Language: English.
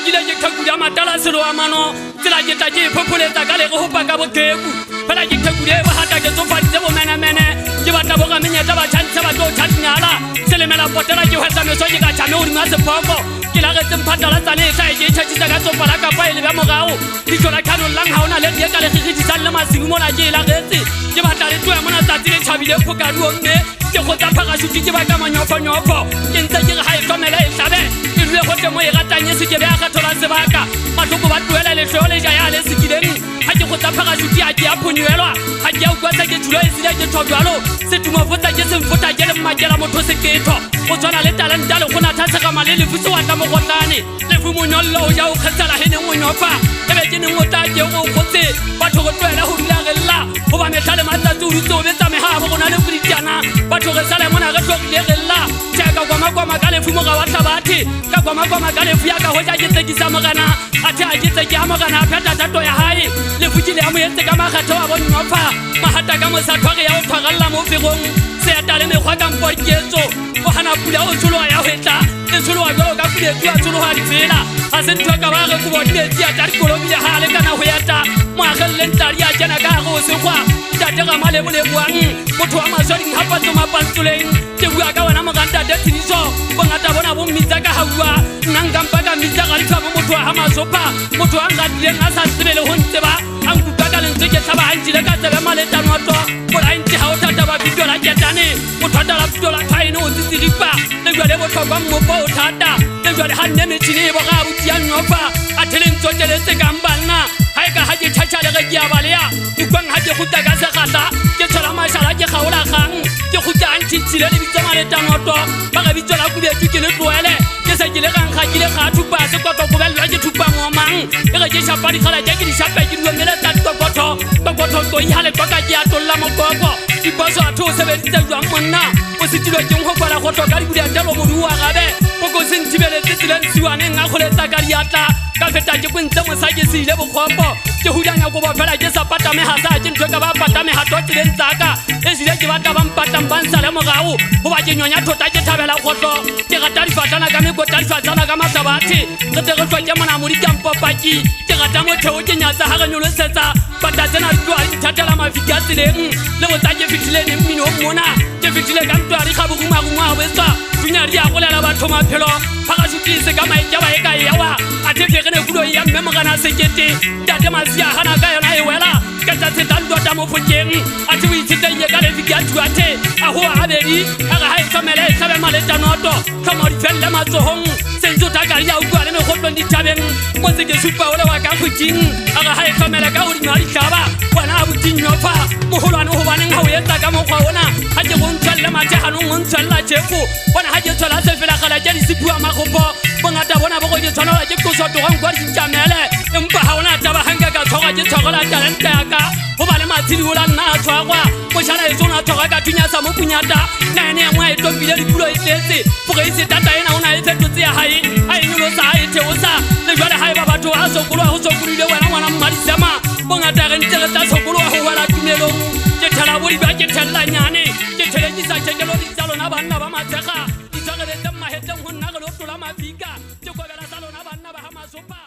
gile je kaguya matala selo amano tsela je ta je popole ta ka le go hopa ka bokeku fela je kaguya ba hata ke zo fadi bo mene ke batla bo ga menyetla ba tshantsa ba tlo tshanyala selemela potela ke hwetsa meso ke ka tshame o rimase popo ke la re tsemphatala tsane sa je tshitsa ka tsopa la ka pa ile ba mogao di tlola kano lang ha ona le di ka le khitisa le masimu mona ke la getse ke batla le twa mona tsa tsile thabile phokadi o nne ke go tsa parachute ke ba ka manyofo ke ntse ke ga e tomela e hlabe ke le go temo e ratanye se ke ba ga thola sebaka matloko ba tloela le hlole ja ya le sekileng ha ke go tsa parachute a ke a phonyelwa ha ke a kwatsa ke thulo e sile ke thobalo se tuma fotsa ke se mfota ke le makela motho se ke tho o tswana le talent dalo gona thatsa ka male le futso wa tla mo gotlane le fu monyollo o ja o khatsala hene monyofa e be ke ne ngota ke go gotse batho go tloela go dula gella go ba metlale matsatsi o rutso be tsa meha go gona le puritjana batho ge sala mona ge tlogile gella tsheka kwa ka le fu mo ga wa tlabati ka kwa ka le fu ya ka ho ja ke tsekisa mogana athe a ke tseki a mogana a phata tato ya hae le fukile a mo yetse ka magatho a bonyofa mahata ka mosathwage ya o thwagalla mo fegong se atale mekgwa ka mpoketso o hana pula o tsholoa ya hwetla le tsholoa jalo ka pule tua tsholoa di fela a se ntho ka ba re go bodile tsia tsa dikolobi ya hale kana ho yata mo agelle ntari ya jana ka go se kwa tate ga male bole buang motho wa masodi hapa tsoma pantuleng ke bua ka wana moganta de tiniso bongata bona bo mmitsa ka haua nanga mpaka mmitsa ga ditsa motho wa masopa motho wa ngadileng a sa tsebele ho ntseba ang kuka ka lentse ke tlaba a ntile ka tsebe maleta noto bola ntse ha o thata ba video la ketane o thata la video la thaino o tsitsiripa le jwa le botlhokwa mmopo o thata le jwa le hanne metšhini bo ga buti ya nyofa a theleng tsoteletse ka mbanna ha ka ha ke tšhatša le ge ke a balea ukwang ha ke guta ka segata ke tshola mashala ke gaola gang ke guta a ntšhitšhile le bitsa maleta noto ba ga bitso la kubetu ke le tloele ke se ke le gang ga ke le ga thupa se kwatlo go belwa ke thupa ngomang e ge ke shapa di khala ke di shapa ke di mele tsa tokotho to ihale toka ke a tolla mokoko di boso a thu se be ditse jwang monna o se tilo ke ngo kwala go toka di budia telo mo duwa gabe go go se ntibele tsitsilen siwane nga go letsa ka diatla ka feta ke kwentse mosake se ile bokgopo ke hudanya go ba fela ke sa pata me ha sa ke ntwe ka ba pata me ha to tsileng tsaka e sile ke batla ba mpatang ba nsale mogao go ba ke nyonya thota ke thabela gotlo ke gata di fatana ka me go tla di fatana ka matabati re te go tlwa ke mona mo di kampo paki ke gata mo theo ke nyatsa ha re nyolo setsa pata tsena di twa di thatela mafika tsileng le go tsake fitile ne mmino mona ke fitile ka ntwa ri ga boguma gumwa wetsa dunya di a golela batho maphelo phaka sutise ka maitja ba e ka yawa a te fegene kulo ya mme mogana sekete tate masia hana ka yona e wela ka tsa tsetando ta mo fokeng a te boitsitanye ka le fika tuate a ho a bedi a ga ha e tsamela e tsabe maleta noto kama di felle matsohong senzo ta ka ya utlwa le me go tlondi tabeng mo se ke supa ole wa ka khuting a ga ha e tsamela ka o di mari tlaba wana a butinyo fa mo holwane ho baneng ha o etsa ka mo kwa ona ha ke go ntshalla mate hanong o ntshalla jefu bona ha ke tshola se fela khala ke di sipua magopo bongata bona bo go ke tshwanela ke tloso togang kwa di tsamele empa ha ona taba hanga ka thoga ke thogola talent ya ka ho ba le matsili hola nna a tshwagwa mo shana e tsona thoga ka tunya sa mo punyata na ene mwa e tombile di pulo e tletse go ge se tata ena ona e fetotse ya hae a e nyolo sa e theosa le jwale hae ba batho a sokolo ho sokulile wena ngwana mmadisema bongata re ntse re tla sokolo ho wala tumelo ke thela bodi ba ke thella nyane ke thelekisa tshekelo di tsa lona banna ba matshega di tsagele tsa maheteng ho nna go lo tlola mafika ke kobela sa lona banna ba ha masopa